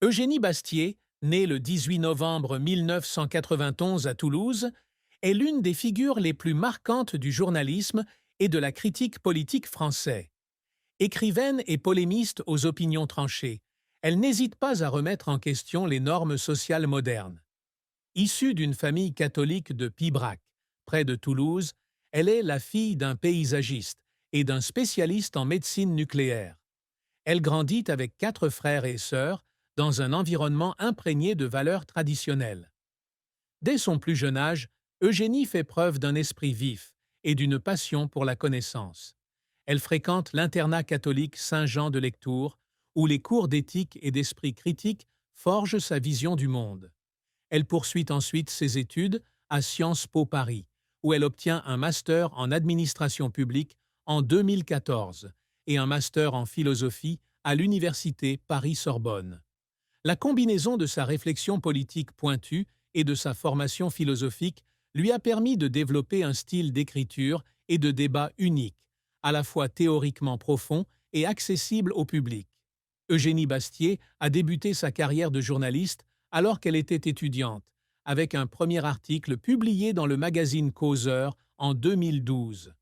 Eugénie Bastier, née le 18 novembre 1991 à Toulouse, est l'une des figures les plus marquantes du journalisme et de la critique politique français. Écrivaine et polémiste aux opinions tranchées, elle n'hésite pas à remettre en question les normes sociales modernes. Issue d'une famille catholique de Pibrac, près de Toulouse, elle est la fille d'un paysagiste et d'un spécialiste en médecine nucléaire. Elle grandit avec 4 frères et sœurs dans un environnement imprégné de valeurs traditionnelles. Dès son plus jeune âge, Eugénie fait preuve d'un esprit vif et d'une passion pour la connaissance. Elle fréquente l'internat catholique Saint-Jean de Lectoure, où les cours d'éthique et d'esprit critique forgent sa vision du monde. Elle poursuit ensuite ses études à Sciences Po Paris, où elle obtient un master en administration publique en 2014 et un master en philosophie à l'université Paris-Sorbonne. La combinaison de sa réflexion politique pointue et de sa formation philosophique lui a permis de développer un style d'écriture et de débat unique, à la fois théoriquement profond et accessible au public. Eugénie Bastier a débuté sa carrière de journaliste alors qu'elle était étudiante, avec un premier article publié dans le magazine Causeur en 2012.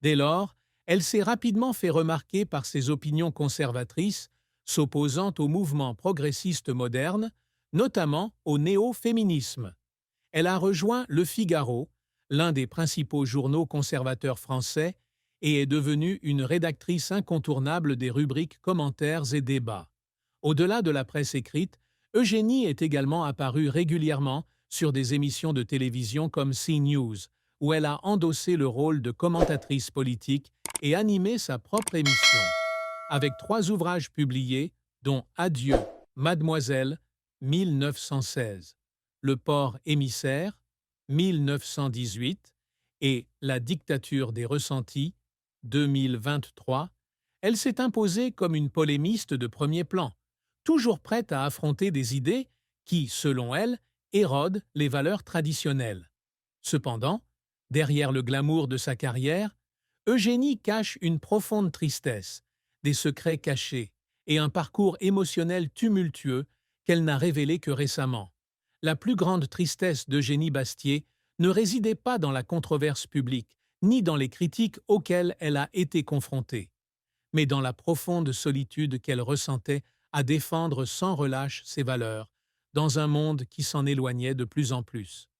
Dès lors, elle s'est rapidement fait remarquer par ses opinions conservatrices, s'opposant au mouvement progressiste moderne, notamment au néo-féminisme. Elle a rejoint Le Figaro, l'un des principaux journaux conservateurs français, et est devenue une rédactrice incontournable des rubriques commentaires et débats. Au-delà de la presse écrite, Eugénie est également apparue régulièrement sur des émissions de télévision comme CNews, où elle a endossé le rôle de commentatrice politique et animé sa propre émission. Avec 3 ouvrages publiés, dont Adieu, Mademoiselle, 1916, Le port émissaire, 1918, et La dictature des ressentis, 2023, elle s'est imposée comme une polémiste de premier plan, toujours prête à affronter des idées qui, selon elle, érodent les valeurs traditionnelles. Cependant, derrière le glamour de sa carrière, Eugénie cache une profonde tristesse, des secrets cachés et un parcours émotionnel tumultueux qu'elle n'a révélé que récemment. La plus grande tristesse d'Eugénie Bastier ne résidait pas dans la controverse publique, ni dans les critiques auxquelles elle a été confrontée, mais dans la profonde solitude qu'elle ressentait à défendre sans relâche ses valeurs, dans un monde qui s'en éloignait de plus en plus.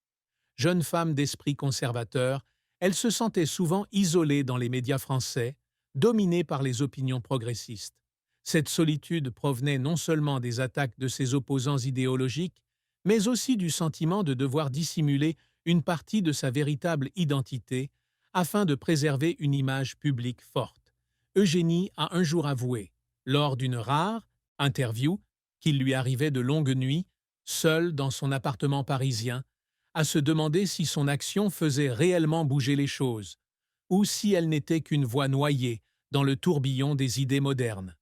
Jeune femme d'esprit conservateur, elle se sentait souvent isolée dans les médias français, dominée par les opinions progressistes. Cette solitude provenait non seulement des attaques de ses opposants idéologiques, mais aussi du sentiment de devoir dissimuler une partie de sa véritable identité afin de préserver une image publique forte. Eugénie a un jour avoué, lors d'une rare interview, qu'il lui arrivait de longues nuits, seule dans son appartement parisien, à se demander si son action faisait réellement bouger les choses, ou si elle n'était qu'une voix noyée dans le tourbillon des idées modernes.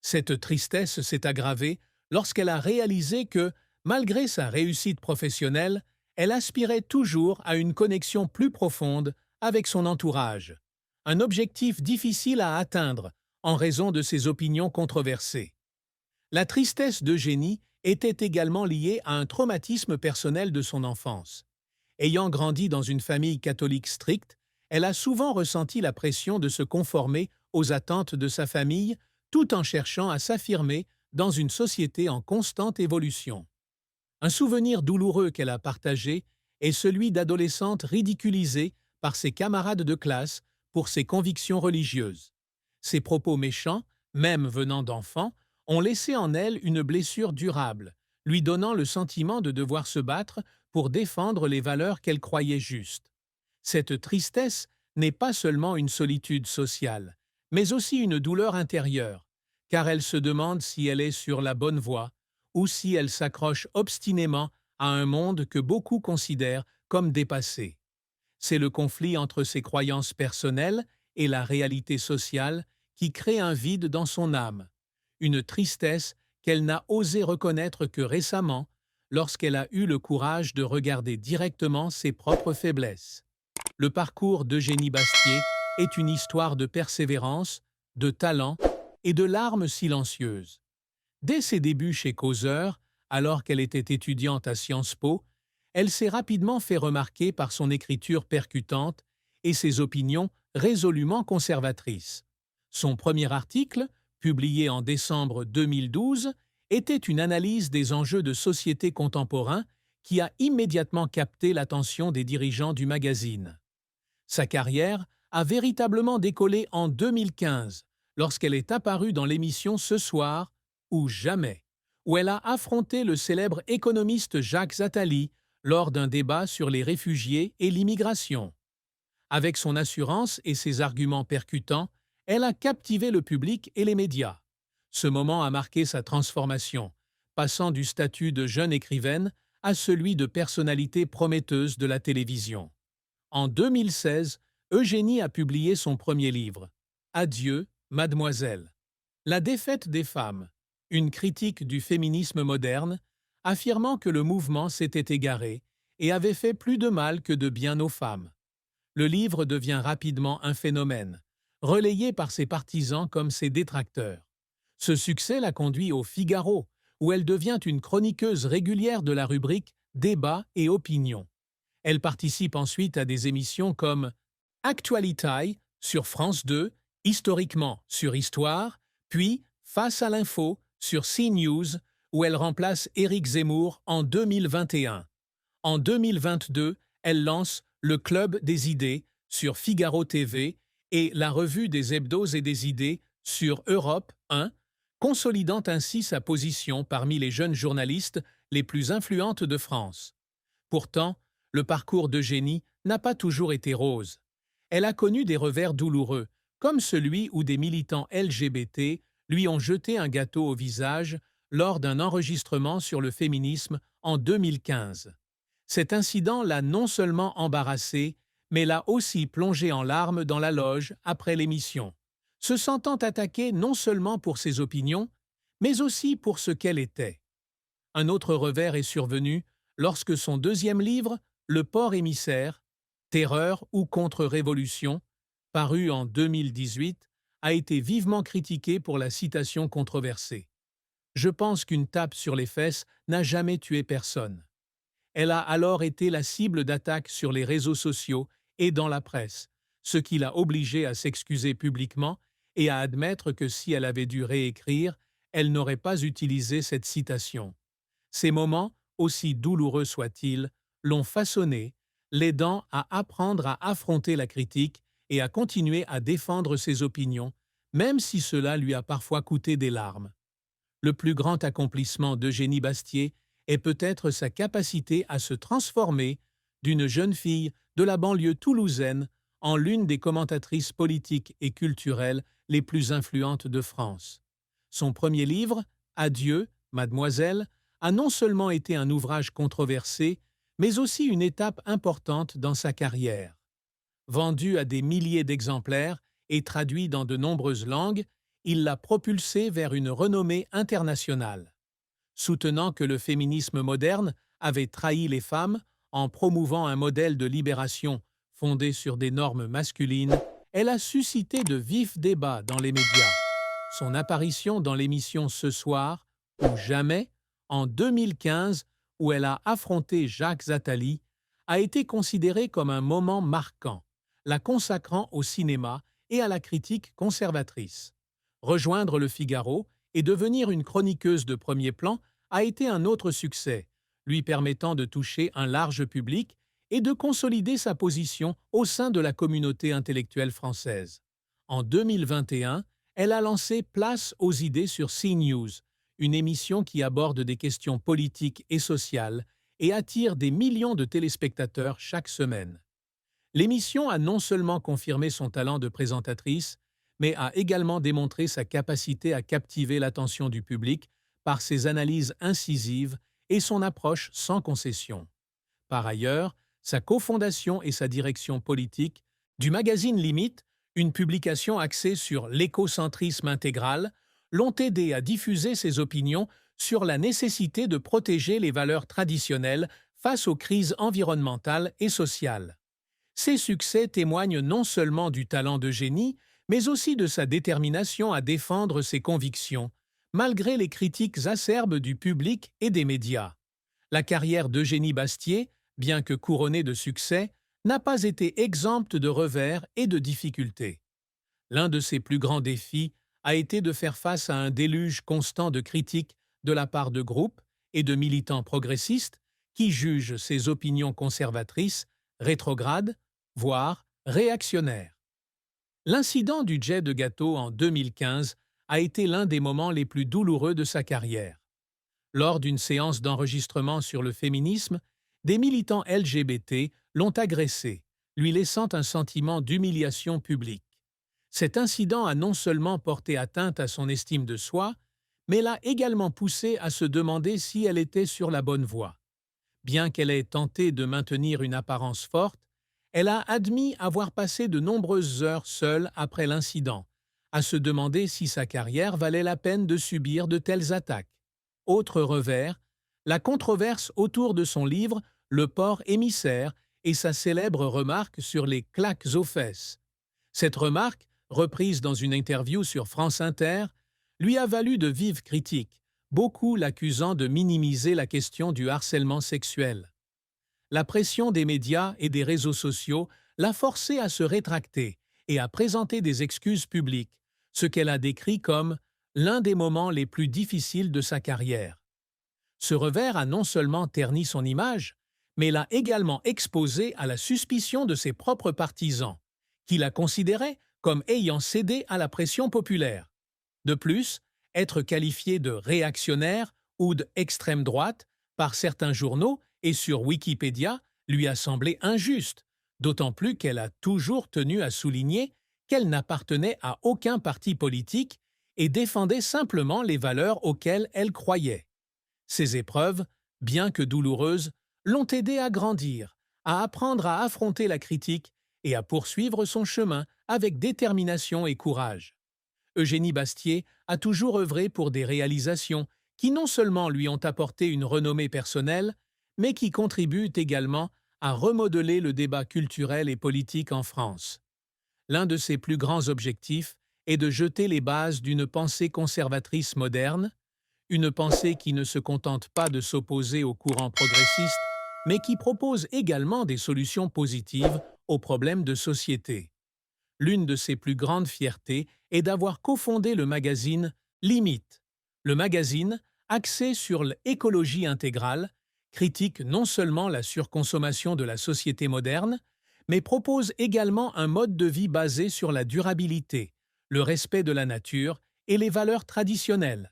Cette tristesse s'est aggravée lorsqu'elle a réalisé que, malgré sa réussite professionnelle, elle aspirait toujours à une connexion plus profonde avec son entourage, un objectif difficile à atteindre en raison de ses opinions controversées. La tristesse d'Eugénie était également liée à un traumatisme personnel de son enfance. Ayant grandi dans une famille catholique stricte, elle a souvent ressenti la pression de se conformer aux attentes de sa famille tout en cherchant à s'affirmer dans une société en constante évolution. Un souvenir douloureux qu'elle a partagé est celui d'adolescente ridiculisée par ses camarades de classe pour ses convictions religieuses. Ses propos méchants, même venant d'enfants, ont laissé en elle une blessure durable, lui donnant le sentiment de devoir se battre pour défendre les valeurs qu'elle croyait justes. Cette tristesse n'est pas seulement une solitude sociale, mais aussi une douleur intérieure, car elle se demande si elle est sur la bonne voie ou si elle s'accroche obstinément à un monde que beaucoup considèrent comme dépassé. C'est le conflit entre ses croyances personnelles et la réalité sociale qui crée un vide dans son âme, une tristesse qu'elle n'a osé reconnaître que récemment lorsqu'elle a eu le courage de regarder directement ses propres faiblesses. Le parcours d'Eugénie Bastier est une histoire de persévérance, de talent et de larmes silencieuses. Dès ses débuts chez Causeur, alors qu'elle était étudiante à Sciences Po, elle s'est rapidement fait remarquer par son écriture percutante et ses opinions résolument conservatrices. Son premier article, publié en décembre 2012, était une analyse des enjeux de société contemporains qui a immédiatement capté l'attention des dirigeants du magazine. Sa carrière a véritablement décollé en 2015, lorsqu'elle est apparue dans l'émission Ce soir ou Jamais, où elle a affronté le célèbre économiste Jacques Attali lors d'un débat sur les réfugiés et l'immigration. Avec son assurance et ses arguments percutants, elle a captivé le public et les médias. Ce moment a marqué sa transformation, passant du statut de jeune écrivaine à celui de personnalité prometteuse de la télévision. En 2016, Eugénie a publié son premier livre, Adieu, Mademoiselle. La défaite des femmes, une critique du féminisme moderne, affirmant que le mouvement s'était égaré et avait fait plus de mal que de bien aux femmes. Le livre devient rapidement un phénomène, relayé par ses partisans comme ses détracteurs. Ce succès l'a conduit au Figaro, où elle devient une chroniqueuse régulière de la rubrique Débat et opinion. Elle participe ensuite à des émissions comme Actualitae sur France 2, Historiquement sur Histoire, puis Face à l'info sur CNews, où elle remplace Éric Zemmour en 2021. En 2022, elle lance le Club des idées sur Figaro TV et la Revue des hebdos et des idées sur Europe 1, consolidant ainsi sa position parmi les jeunes journalistes les plus influentes de France. Pourtant, le parcours d'Eugénie n'a pas toujours été rose. Elle a connu des revers douloureux, comme celui où des militants LGBT lui ont jeté un gâteau au visage lors d'un enregistrement sur le féminisme en 2015. Cet incident l'a non seulement embarrassée, mais l'a aussi plongée en larmes dans la loge après l'émission, se sentant attaquée non seulement pour ses opinions, mais aussi pour ce qu'elle était. Un autre revers est survenu lorsque son deuxième livre, Le porc émissaire, Terreur ou contre-révolution, paru en 2018, a été vivement critiqué pour la citation controversée. Je pense qu'une tape sur les fesses n'a jamais tué personne. Elle a alors été la cible d'attaques sur les réseaux sociaux et dans la presse, ce qui l'a obligée à s'excuser publiquement et à admettre que si elle avait dû réécrire, elle n'aurait pas utilisé cette citation. Ces moments, aussi douloureux soient-ils, l'ont façonnée, l'aidant à apprendre à affronter la critique et à continuer à défendre ses opinions, même si cela lui a parfois coûté des larmes. Le plus grand accomplissement d'Eugénie Bastier est peut-être sa capacité à se transformer d'une jeune fille de la banlieue toulousaine en l'une des commentatrices politiques et culturelles les plus influentes de France. Son premier livre, Adieu, Mademoiselle, a non seulement été un ouvrage controversé, mais aussi une étape importante dans sa carrière. Vendu à des milliers d'exemplaires et traduit dans de nombreuses langues, il l'a propulsé vers une renommée internationale. Soutenant que le féminisme moderne avait trahi les femmes en promouvant un modèle de libération fondé sur des normes masculines, elle a suscité de vifs débats dans les médias. Son apparition dans l'émission Ce soir ou Jamais, en 2015, où elle a affronté Jacques Attali, a été considérée comme un moment marquant, la consacrant au cinéma et à la critique conservatrice. Rejoindre le Figaro et devenir une chroniqueuse de premier plan a été un autre succès, lui permettant de toucher un large public et de consolider sa position au sein de la communauté intellectuelle française. En 2021, elle a lancé Place aux idées sur CNews, une émission qui aborde des questions politiques et sociales et attire des millions de téléspectateurs chaque semaine. L'émission a non seulement confirmé son talent de présentatrice, mais a également démontré sa capacité à captiver l'attention du public par ses analyses incisives et son approche sans concession. Par ailleurs, sa cofondation et sa direction politique du magazine Limite, une publication axée sur l'écocentrisme intégral, l'ont aidé à diffuser ses opinions sur la nécessité de protéger les valeurs traditionnelles face aux crises environnementales et sociales. Ces succès témoignent non seulement du talent d'Eugénie, mais aussi de sa détermination à défendre ses convictions, malgré les critiques acerbes du public et des médias. La carrière d'Eugénie Bastier, bien que couronnée de succès, n'a pas été exempte de revers et de difficultés. L'un de ses plus grands défis a été de faire face à un déluge constant de critiques de la part de groupes et de militants progressistes qui jugent ses opinions conservatrices, rétrogrades, voire réactionnaires. L'incident du jet de gâteau en 2015 a été l'un des moments les plus douloureux de sa carrière. Lors d'une séance d'enregistrement sur le féminisme, des militants LGBT l'ont agressé, lui laissant un sentiment d'humiliation publique. Cet incident a non seulement porté atteinte à son estime de soi, mais l'a également poussée à se demander si elle était sur la bonne voie. Bien qu'elle ait tenté de maintenir une apparence forte, elle a admis avoir passé de nombreuses heures seule après l'incident, à se demander si sa carrière valait la peine de subir de telles attaques. Autre revers, la controverse autour de son livre Le porc émissaire et sa célèbre remarque sur les claques aux fesses. Cette remarque, reprise dans une interview sur France Inter, lui a valu de vives critiques, beaucoup l'accusant de minimiser la question du harcèlement sexuel. La pression des médias et des réseaux sociaux l'a forcée à se rétracter et à présenter des excuses publiques, ce qu'elle a décrit comme l'un des moments les plus difficiles de sa carrière. Ce revers a non seulement terni son image, mais l'a également exposée à la suspicion de ses propres partisans, qui la considéraient comme ayant cédé à la pression populaire. De plus, être qualifiée de réactionnaire ou d'extrême droite par certains journaux et sur Wikipédia lui a semblé injuste, d'autant plus qu'elle a toujours tenu à souligner qu'elle n'appartenait à aucun parti politique et défendait simplement les valeurs auxquelles elle croyait. Ces épreuves, bien que douloureuses, l'ont aidée à grandir, à apprendre à affronter la critique et à poursuivre son chemin avec détermination et courage. Eugénie Bastier a toujours œuvré pour des réalisations qui non seulement lui ont apporté une renommée personnelle, mais qui contribuent également à remodeler le débat culturel et politique en France. L'un de ses plus grands objectifs est de jeter les bases d'une pensée conservatrice moderne, une pensée qui ne se contente pas de s'opposer au courant progressiste, mais qui propose également des solutions positives aux problèmes de société. L'une de ses plus grandes fiertés est d'avoir cofondé le magazine Limite. Le magazine, axé sur l'écologie intégrale, critique non seulement la surconsommation de la société moderne, mais propose également un mode de vie basé sur la durabilité, le respect de la nature et les valeurs traditionnelles.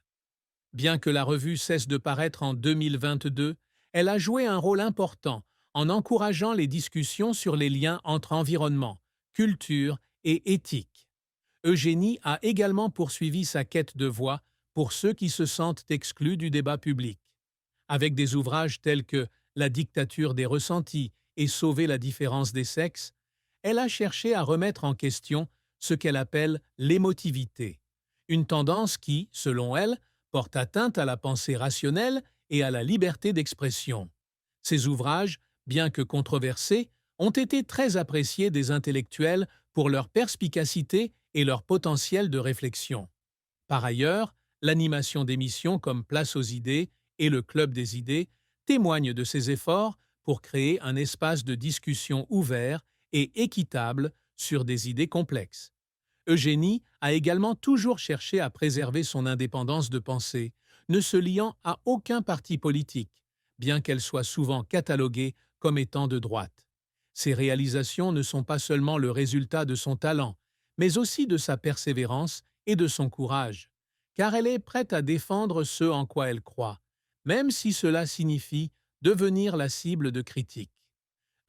Bien que la revue cesse de paraître en 2022, elle a joué un rôle important en encourageant les discussions sur les liens entre environnement, culture et éthique. Eugénie a également poursuivi sa quête de voix pour ceux qui se sentent exclus du débat public. Avec des ouvrages tels que La dictature des ressentis et Sauver la différence des sexes, elle a cherché à remettre en question ce qu'elle appelle l'émotivité, une tendance qui, selon elle, porte atteinte à la pensée rationnelle et à la liberté d'expression. Ces ouvrages, bien que controversés, ont été très appréciés des intellectuels pour leur perspicacité et leur potentiel de réflexion. Par ailleurs, l'animation d'émissions comme Place aux idées et le Club des idées témoignent de ses efforts pour créer un espace de discussion ouvert et équitable sur des idées complexes. Eugénie a également toujours cherché à préserver son indépendance de pensée, ne se liant à aucun parti politique, bien qu'elle soit souvent cataloguée comme étant de droite. Ses réalisations ne sont pas seulement le résultat de son talent, mais aussi de sa persévérance et de son courage, car elle est prête à défendre ce en quoi elle croit, même si cela signifie devenir la cible de critiques.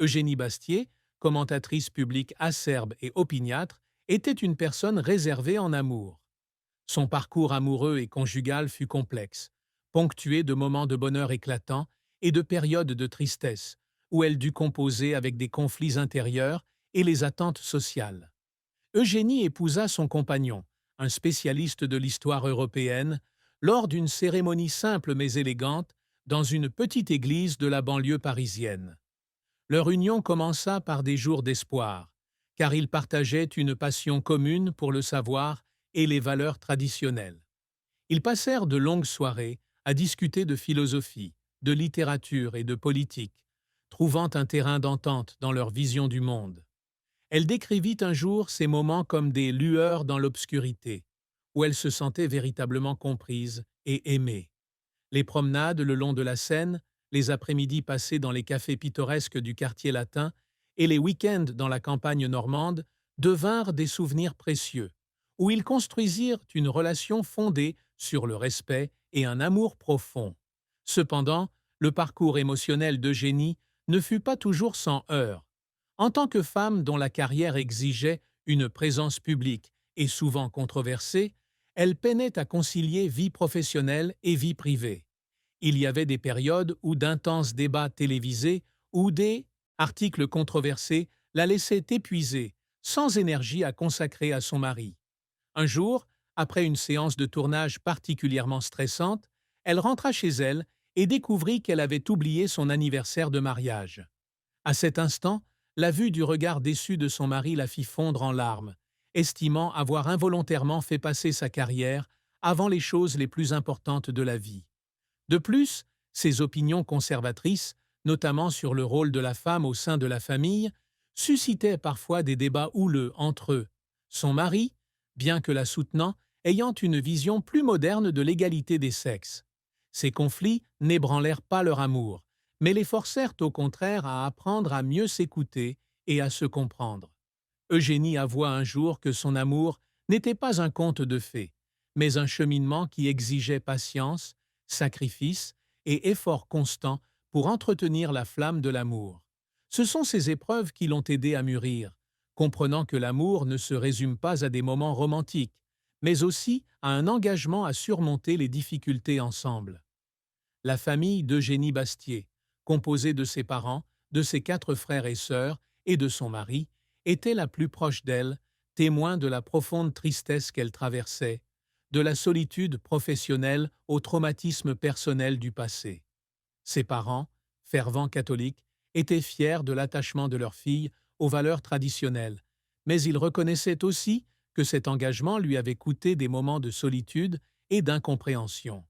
Eugénie Bastier, commentatrice publique acerbe et opiniâtre, était une personne réservée en amour. Son parcours amoureux et conjugal fut complexe, ponctué de moments de bonheur éclatants et de périodes de tristesse, où elle dut composer avec des conflits intérieurs et les attentes sociales. Eugénie épousa son compagnon, un spécialiste de l'histoire européenne, lors d'une cérémonie simple mais élégante dans une petite église de la banlieue parisienne. Leur union commença par des jours d'espoir, car ils partageaient une passion commune pour le savoir et les valeurs traditionnelles. Ils passèrent de longues soirées à discuter de philosophie, de littérature et de politique, trouvant un terrain d'entente dans leur vision du monde. Elle décrivit un jour ces moments comme des lueurs dans l'obscurité, où elle se sentait véritablement comprise et aimée. Les promenades le long de la Seine, les après-midi passés dans les cafés pittoresques du quartier latin et les week-ends dans la campagne normande devinrent des souvenirs précieux, où ils construisirent une relation fondée sur le respect et un amour profond. Cependant, le parcours émotionnel d'Eugénie ne fut pas toujours sans heurts. En tant que femme dont la carrière exigeait une présence publique et souvent controversée, elle peinait à concilier vie professionnelle et vie privée. Il y avait des périodes où d'intenses débats télévisés ou des articles controversés la laissaient épuisée, sans énergie à consacrer à son mari. Un jour, après une séance de tournage particulièrement stressante, elle rentra chez elle et découvrit qu'elle avait oublié son anniversaire de mariage. À cet instant, la vue du regard déçu de son mari la fit fondre en larmes, estimant avoir involontairement fait passer sa carrière avant les choses les plus importantes de la vie. De plus, ses opinions conservatrices, notamment sur le rôle de la femme au sein de la famille, suscitaient parfois des débats houleux entre eux. Son mari, bien que la soutenant, ayant une vision plus moderne de l'égalité des sexes. Ces conflits n'ébranlèrent pas leur amour, mais les forcèrent au contraire à apprendre à mieux s'écouter et à se comprendre. Eugénie avoua un jour que son amour n'était pas un conte de fées, mais un cheminement qui exigeait patience, sacrifice et effort constant pour entretenir la flamme de l'amour. Ce sont ces épreuves qui l'ont aidé à mûrir, comprenant que l'amour ne se résume pas à des moments romantiques, mais aussi à un engagement à surmonter les difficultés ensemble. La famille d'Eugénie Bastier, composée de ses parents, de ses 4 frères et sœurs et de son mari, était la plus proche d'elle, témoin de la profonde tristesse qu'elle traversait, de la solitude professionnelle au traumatisme personnel du passé. Ses parents, fervents catholiques, étaient fiers de l'attachement de leur fille aux valeurs traditionnelles, mais ils reconnaissaient aussi que cet engagement lui avait coûté des moments de solitude et d'incompréhension.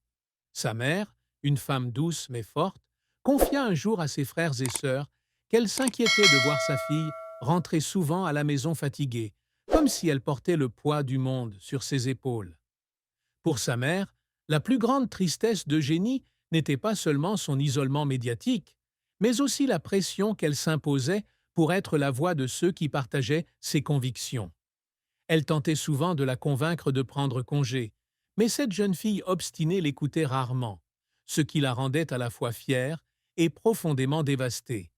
Sa mère, une femme douce mais forte, confia un jour à ses frères et sœurs qu'elle s'inquiétait de voir sa fille rentrer souvent à la maison fatiguée, comme si elle portait le poids du monde sur ses épaules. Pour sa mère, la plus grande tristesse d'Eugénie n'était pas seulement son isolement médiatique, mais aussi la pression qu'elle s'imposait pour être la voix de ceux qui partageaient ses convictions. Elle tentait souvent de la convaincre de prendre congé, mais cette jeune fille obstinée l'écoutait rarement, ce qui la rendait à la fois fière et profondément dévastée.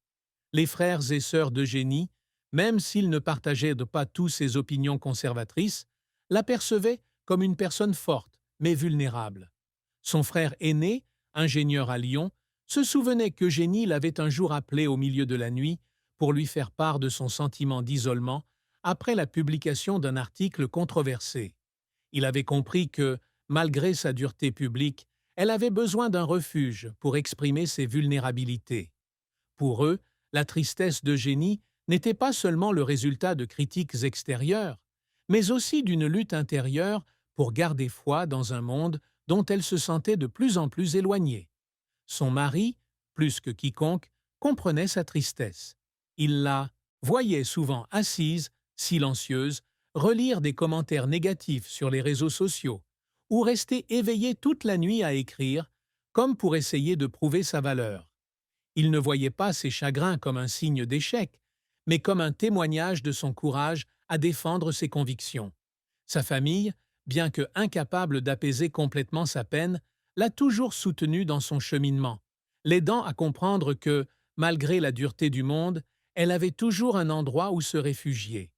Les frères et sœurs d'Eugénie, même s'ils ne partageaient pas tous ses opinions conservatrices, l'apercevaient comme une personne forte, mais vulnérable. Son frère aîné, ingénieur à Lyon, se souvenait qu'Eugénie l'avait un jour appelé au milieu de la nuit pour lui faire part de son sentiment d'isolement après la publication d'un article controversé. Il avait compris que, malgré sa dureté publique, elle avait besoin d'un refuge pour exprimer ses vulnérabilités. Pour eux, la tristesse d'Eugénie n'était pas seulement le résultat de critiques extérieures, mais aussi d'une lutte intérieure pour garder foi dans un monde dont elle se sentait de plus en plus éloignée. Son mari, plus que quiconque, comprenait sa tristesse. Il la voyait souvent assise, silencieuse, relire des commentaires négatifs sur les réseaux sociaux, ou rester éveillée toute la nuit à écrire, comme pour essayer de prouver sa valeur. Il ne voyait pas ses chagrins comme un signe d'échec, mais comme un témoignage de son courage à défendre ses convictions. Sa famille, bien que incapable d'apaiser complètement sa peine, l'a toujours soutenu dans son cheminement, l'aidant à comprendre que, malgré la dureté du monde, elle avait toujours un endroit où se réfugier.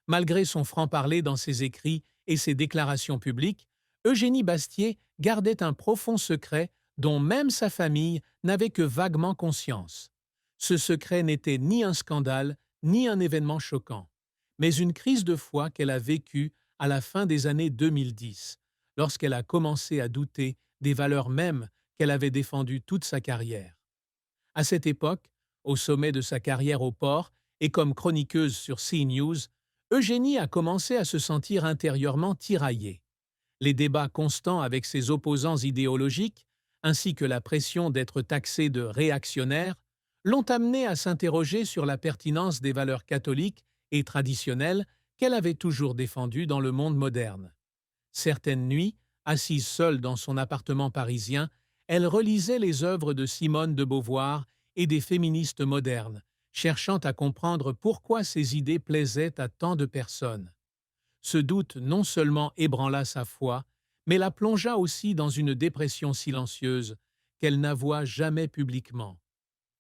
Malgré son franc-parler dans ses écrits et ses déclarations publiques, Eugénie Bastier gardait un profond secret dont même sa famille n'avait que vaguement conscience. Ce secret n'était ni un scandale, ni un événement choquant, mais une crise de foi qu'elle a vécue à la fin des années 2010, lorsqu'elle a commencé à douter des valeurs mêmes qu'elle avait défendues toute sa carrière. À cette époque, au sommet de sa carrière au port et comme chroniqueuse sur CNews, Eugénie a commencé à se sentir intérieurement tiraillée. Les débats constants avec ses opposants idéologiques, ainsi que la pression d'être taxé de réactionnaire, l'ont amené à s'interroger sur la pertinence des valeurs catholiques et traditionnelles qu'elle avait toujours défendues dans le monde moderne. Certaines nuits, assise seule dans son appartement parisien, elle relisait les œuvres de Simone de Beauvoir et des féministes modernes, cherchant à comprendre pourquoi ces idées plaisaient à tant de personnes. Ce doute non seulement ébranla sa foi, mais la plongea aussi dans une dépression silencieuse qu'elle n'avoua jamais publiquement.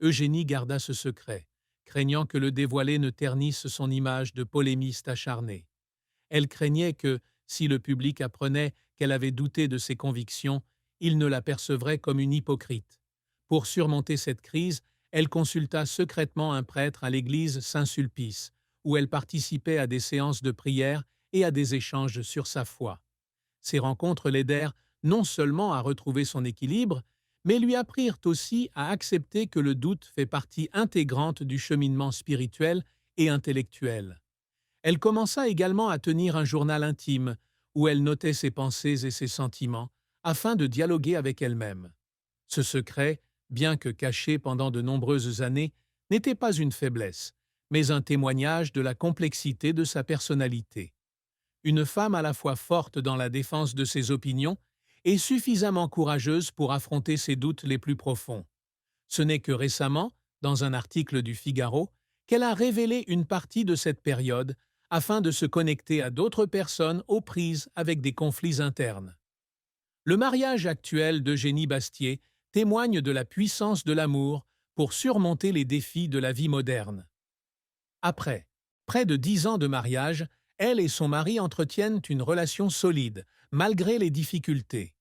Eugénie garda ce secret, craignant que le dévoilé ne ternisse son image de polémiste acharnée. Elle craignait que, si le public apprenait qu'elle avait douté de ses convictions, il ne la percevrait comme une hypocrite. Pour surmonter cette crise, elle consulta secrètement un prêtre à l'église Saint-Sulpice, où elle participait à des séances de prière et à des échanges sur sa foi. Ces rencontres l'aidèrent non seulement à retrouver son équilibre, mais lui apprirent aussi à accepter que le doute fait partie intégrante du cheminement spirituel et intellectuel. Elle commença également à tenir un journal intime, où elle notait ses pensées et ses sentiments, afin de dialoguer avec elle-même. Ce secret, bien que caché pendant de nombreuses années, n'était pas une faiblesse, mais un témoignage de la complexité de sa personnalité. Une femme à la fois forte dans la défense de ses opinions et suffisamment courageuse pour affronter ses doutes les plus profonds. Ce n'est que récemment, dans un article du Figaro, qu'elle a révélé une partie de cette période afin de se connecter à d'autres personnes aux prises avec des conflits internes. Le mariage actuel d'Eugénie Bastier témoigne de la puissance de l'amour pour surmonter les défis de la vie moderne. Après près de 10 ans de mariage, elle et son mari entretiennent une relation solide, malgré les difficultés.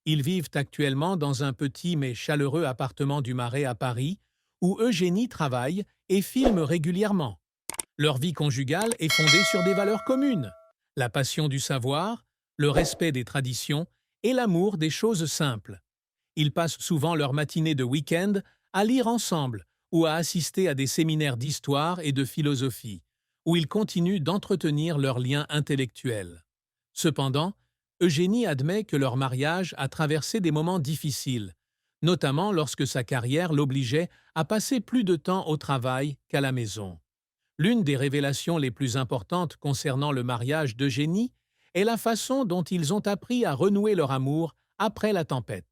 Ils vivent actuellement dans un petit mais chaleureux appartement du Marais à Paris, où Eugénie travaille et filme régulièrement. Leur vie conjugale est fondée sur des valeurs communes, la passion du savoir, le respect des traditions et l'amour des choses simples. Ils passent souvent leur matinée de week-end à lire ensemble ou à assister à des séminaires d'histoire et de philosophie, où ils continuent d'entretenir leurs liens intellectuels. Cependant, Eugénie admet que leur mariage a traversé des moments difficiles, notamment lorsque sa carrière l'obligeait à passer plus de temps au travail qu'à la maison. L'une des révélations les plus importantes concernant le mariage d'Eugénie est la façon dont ils ont appris à renouer leur amour après la tempête.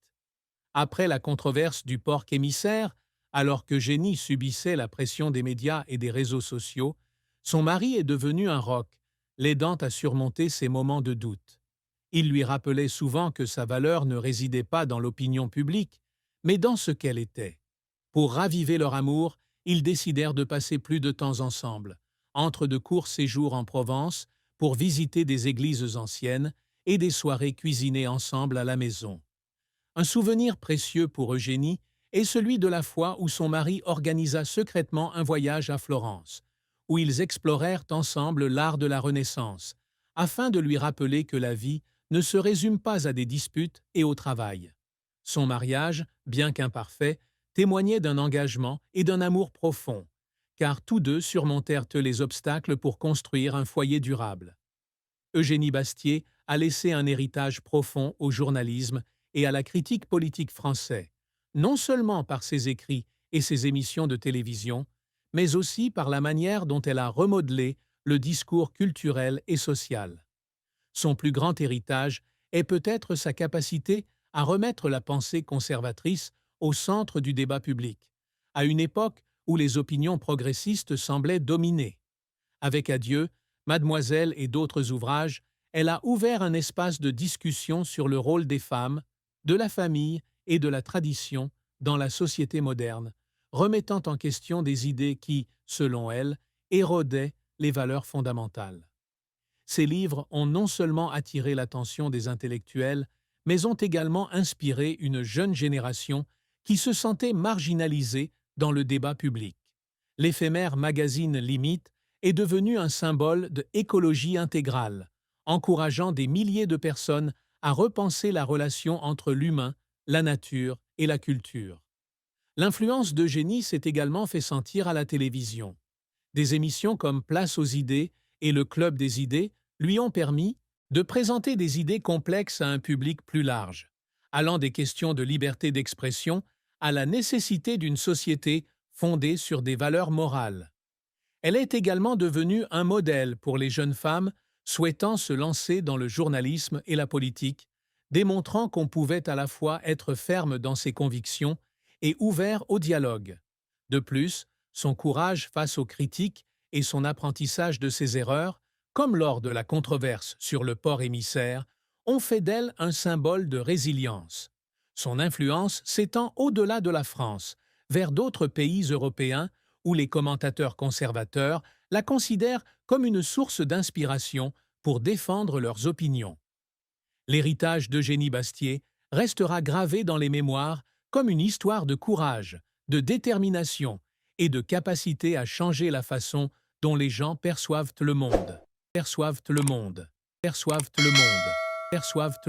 Après la controverse du porc émissaire, alors qu'Eugénie subissait la pression des médias et des réseaux sociaux, son mari est devenu un roc, l'aidant à surmonter ses moments de doute. Il lui rappelait souvent que sa valeur ne résidait pas dans l'opinion publique, mais dans ce qu'elle était. Pour raviver leur amour, ils décidèrent de passer plus de temps ensemble, entre de courts séjours en Provence, pour visiter des églises anciennes et des soirées cuisinées ensemble à la maison. Un souvenir précieux pour Eugénie est celui de la fois où son mari organisa secrètement un voyage à Florence, où ils explorèrent ensemble l'art de la Renaissance, afin de lui rappeler que la vie ne se résume pas à des disputes et au travail. Son mariage, bien qu'imparfait, témoignait d'un engagement et d'un amour profond, car tous deux surmontèrent les obstacles pour construire un foyer durable. Eugénie Bastier a laissé un héritage profond au journalisme et à la critique politique français, non seulement par ses écrits et ses émissions de télévision, mais aussi par la manière dont elle a remodelé le discours culturel et social. Son plus grand héritage est peut-être sa capacité à remettre la pensée conservatrice au centre du débat public, à une époque où les opinions progressistes semblaient dominer. Avec Adieu, Mademoiselle et d'autres ouvrages, elle a ouvert un espace de discussion sur le rôle des femmes, de la famille et de la tradition dans la société moderne, remettant en question des idées qui, selon elle, érodaient les valeurs fondamentales. Ces livres ont non seulement attiré l'attention des intellectuels, mais ont également inspiré une jeune génération qui se sentait marginalisée dans le débat public. L'éphémère magazine Limite est devenu un symbole de écologie intégrale, encourageant des milliers de personnes à repenser la relation entre l'humain, la nature et la culture. L'influence d'Eugénie s'est également fait sentir à la télévision. Des émissions comme Place aux idées et le Club des idées lui ont permis, de présenter des idées complexes à un public plus large, allant des questions de liberté d'expression à la nécessité d'une société fondée sur des valeurs morales. Elle est également devenue un modèle pour les jeunes femmes souhaitant se lancer dans le journalisme et la politique, démontrant qu'on pouvait à la fois être ferme dans ses convictions et ouvert au dialogue. De plus, son courage face aux critiques et son apprentissage de ses erreurs, comme lors de la controverse sur le porc émissaire, ont fait d'elle un symbole de résilience. Son influence s'étend au-delà de la France, vers d'autres pays européens où les commentateurs conservateurs la considèrent comme une source d'inspiration pour défendre leurs opinions. L'héritage d'Eugénie Bastier restera gravé dans les mémoires comme une histoire de courage, de détermination et de capacité à changer la façon dont les gens perçoivent le monde. Perçoivent le monde. Perçoivent le monde. Perçoivent